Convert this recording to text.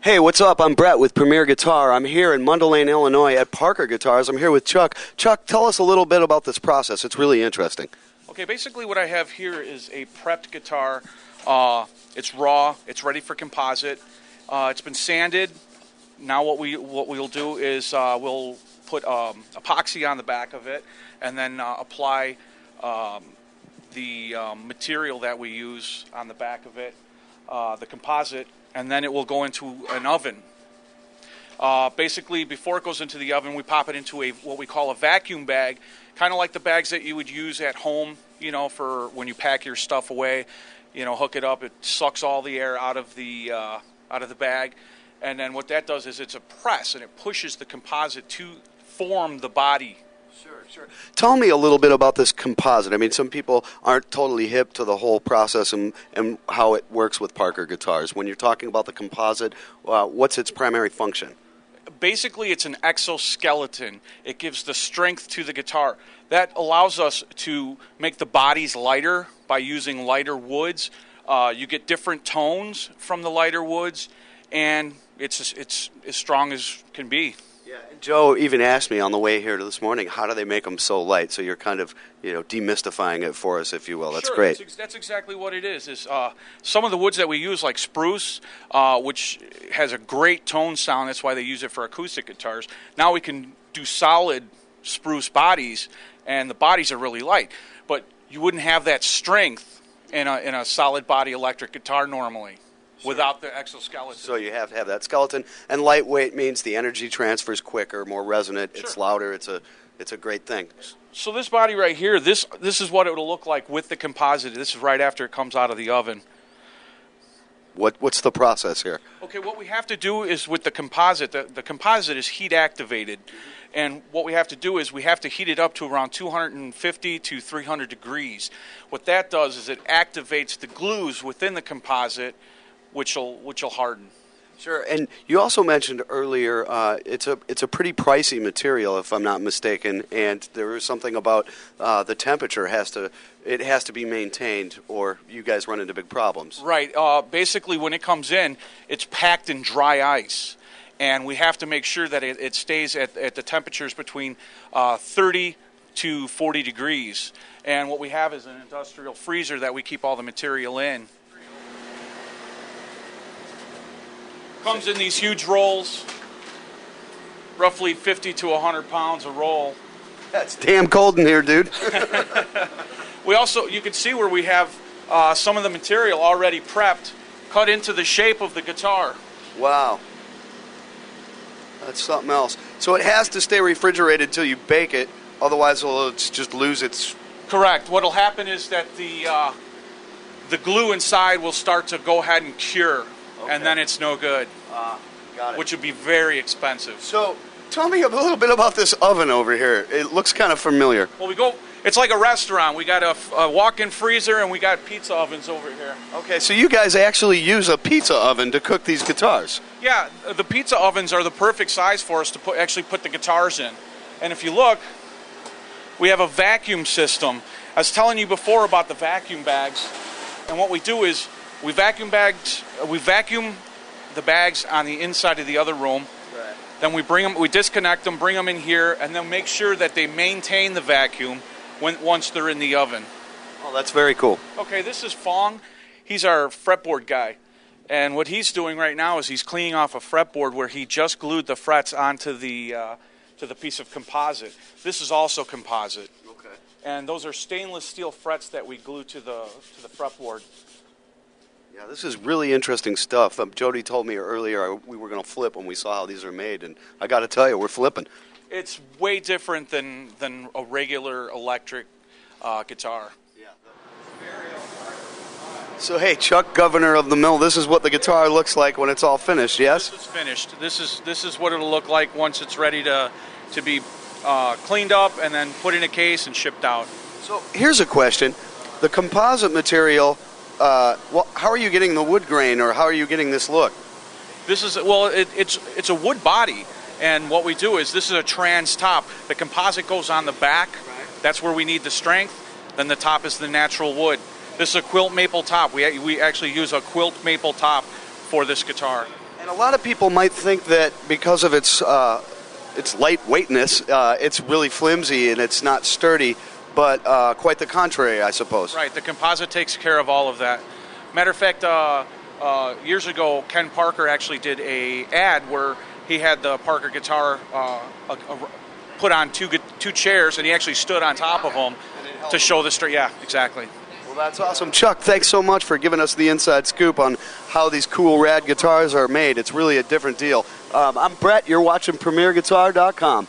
Hey, what's up? I'm Brett with Premier Guitar. I'm here in Mundelein, Illinois at Parker Guitars. I'm here with Chuck. Chuck, tell us a little bit about this process. It's really interesting. Okay, basically what I have here is a prepped guitar. It's raw. It's ready for composite. It's been sanded. Now what we'll do is we'll put epoxy on the back of it and then apply the material that we use on the back of it, the composite, and then it will go into an oven. Basically, before it goes into the oven, we pop it into what we call a vacuum bag, kind of like the bags that you would use at home, for when you pack your stuff away. Hook it up. It sucks all the air out of the bag, and then what that does is it's a press, and it pushes the composite to form the body. Sure. Tell me a little bit about this composite. I mean, some people aren't totally hip to the whole process and how it works with Parker Guitars. When you're talking about the composite, what's its primary function? Basically, it's an exoskeleton. It gives the strength to the guitar. That allows us to make the bodies lighter by using lighter woods. You get different tones from the lighter woods, and it's as strong as can be. Yeah, and Joe even asked me on the way here to this morning, how do they make them so light? So you're kind of, demystifying it for us, if you will. That's sure, great. That's exactly what it is. Some of the woods that we use, like spruce, which has a great tone sound. That's why they use it for acoustic guitars. Now we can do solid spruce bodies, and the bodies are really light. But you wouldn't have that strength in a solid body electric guitar normally. Sure. Without the exoskeleton. So you have to have that skeleton, and lightweight means the energy transfers quicker, more resonant. Sure. It's louder. It's a great thing. So this body right here, this is what it will look like with the composite. This is right after it comes out of the oven. What's the process here? Okay, what we have to do is with the composite, the composite is heat activated, and what we have to do is we have to heat it up to around 250 to 300 degrees. What that does is it activates the glues within the composite, which will harden. Sure, and you also mentioned earlier it's a pretty pricey material, if I'm not mistaken, and there is something about the temperature has to be maintained, or you guys run into big problems. Right. Basically, when it comes in, it's packed in dry ice, and we have to make sure that it stays at the temperatures between 30 to 40 degrees. And what we have is an industrial freezer that we keep all the material in. Comes in these huge rolls, roughly 50 to 100 pounds a roll. That's damn cold in here, dude. We also, you can see where we have some of the material already prepped, cut into the shape of the guitar. Wow. That's something else. So it has to stay refrigerated until you bake it, otherwise it'll just lose its... Correct. What will happen is that the glue inside will start to go ahead and cure. Okay. And then it's no good, got it. Which would be very expensive. So, tell me a little bit about this oven over here. It looks kind of familiar. Well, it's like a restaurant. We got a walk-in freezer, and we got pizza ovens over here. Okay, so you guys actually use a pizza oven to cook these guitars? Yeah, the pizza ovens are the perfect size for us to actually put the guitars in. And if you look, we have a vacuum system. I was telling you before about the vacuum bags, and what we do is we vacuum the bags on the inside of the other room. Right. Then we disconnect them, bring them in here, and then make sure that they maintain the vacuum once they're in the oven. Oh, that's very cool. Okay, this is Fong. He's our fretboard guy. And what he's doing right now is he's cleaning off a fretboard where he just glued the frets onto the piece of composite. This is also composite. Okay. And those are stainless steel frets that we glue to the fretboard. Yeah, this is really interesting stuff. Jody told me earlier we were going to flip when we saw how these are made, and I got to tell you, we're flipping. It's way different than a regular electric guitar. Yeah. So, hey, Chuck, governor of the mill, this is what the guitar looks like when it's all finished, yes? This is finished. This is what it'll look like once it's ready to be cleaned up and then put in a case and shipped out. So, here's a question. The composite material... how are you getting the wood grain, or how are you getting this look? This is it's a wood body, and what we do is this is a trans top. The composite goes on the back. Right. That's where we need the strength. Then the top is the natural wood. This is a quilt maple top. We actually use a quilt maple top for this guitar. And And a lot of people might think that because of its lightweightness, it's really flimsy and it's not sturdy, but quite the contrary, I suppose. Right, the composite takes care of all of that. Matter of fact, years ago, Ken Parker actually did a ad where he had the Parker guitar put on two chairs, and he actually stood on top of them to show the straight. Yeah, exactly. Well, that's awesome. Chuck, thanks so much for giving us the inside scoop on how these cool, rad guitars are made. It's really a different deal. I'm Brett. You're watching PremierGuitar.com.